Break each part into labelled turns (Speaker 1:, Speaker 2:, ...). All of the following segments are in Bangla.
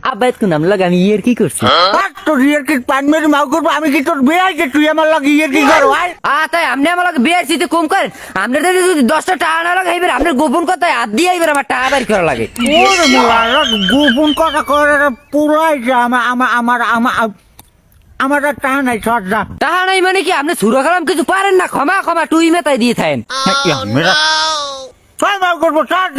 Speaker 1: আব্বাই কোন নাম লাগে আমি ইয়ের কি করছি
Speaker 2: তোর ইয়ের কি পান মেরে মাউ করবো আমি কি তোর বিয়ে আছে তুই আমার লাগে ইয়ের কি করো ভাই
Speaker 1: তাই আপনি আমার লাগে বিয়ের সিতে কম করেন আপনার যদি 10টা টাকা না লাগে এবার আপনার গোপন কথায় হাত দিয়ে এবার আমার টাকা বের করা লাগে
Speaker 2: ওরে মোলা গোপন কথা করে পুরাইছে আমার আর টাকা নাই সর্দা
Speaker 1: টাকা নাই মানে কি আপনি সুরো খালাম কিছু পারেন না ক্ষমা টুই মেতাই দিয়ে থাকেন
Speaker 2: মেরা ছয় মাউ করবো সর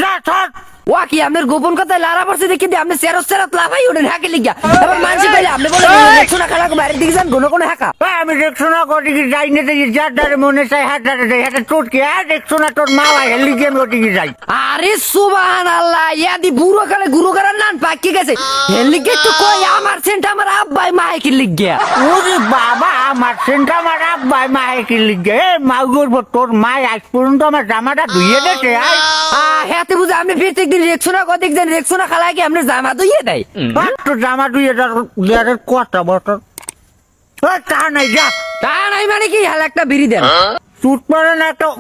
Speaker 1: ওয়া কি আপনার গোপন কথায় লারা পড়ছে দেখি দিয়ে আপনি সেরাত লাভাই ওঠেন হ্যাকে লিখা এবার মানুষ কইলে আপনি বলেন সোনা খালা বাইরের দিকে যান কোনো হ্যাকা
Speaker 2: আমি দেখছো না কদিকে যাই না দেখি যার দ্বারে মনে চাই হাত দ্বারে যাই হাতে চটকে আর দেখছো না তোর মা ভাই হেলি গিয়ে আমি ওদিকে যাই
Speaker 1: আরে সুবহানাল্লাহ ইয়াদি বুড়ো কালে গুরু করার নান পাকি গেছে হেলিকে তো কই আমার সেন্ট আমার আব্বাই মায়ে কি লিখ গিয়া
Speaker 2: ওরে বাবা আমার সেন্ট আমার আব্বাই মায়ে কি লিখে মা করবো তোর মা আজ পর্যন্ত আমার জামাটা ধুইয়ে গেছে
Speaker 1: হ্যাঁ বুঝে আপনি প্রত্যেকদিন রেক্সোনা কদিক যেন রেক্সোনা খালায় কি আপনার জামা ধুইয়ে দেয়
Speaker 2: তোর জামা ধুইয়ে দেওয়ার কথা বছর তা নাই যা
Speaker 1: তা নাই মানে কি হাল একটা বিড়ি দেন
Speaker 2: চুট পারে না তো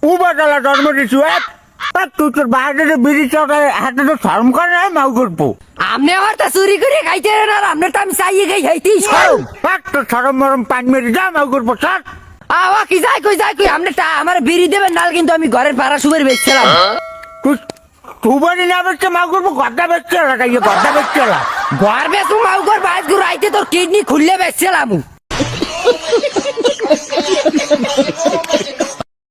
Speaker 2: উবাটালা জন্ম দিছু তুই তোর বাইরে বিড়ি চড়ায় হাতে তো শরম করে না মাউ করবো
Speaker 1: আপনি আমার তা চুরি করে খাইতে আর আপনার তো আমি চাইয়ে খাইতেই সরম
Speaker 2: তোর সরম মরম পান মেরে যা মাউ করবো চল
Speaker 1: আওয়া কি যাই কই আপনি তা আমার বিড়ি দেবেন নাল কিন্তু আমি ঘরের ভাড়া সুবের বেচছিলাম
Speaker 2: তুই সুবারি না বেচছে মাউ করবো গদ্দা বেচছে গদ্দা বেচছে
Speaker 1: ঘর বেচু মাউ ঘর বাইশ ঘর আইতে তোর কিডনি খুললে বেচছিলাম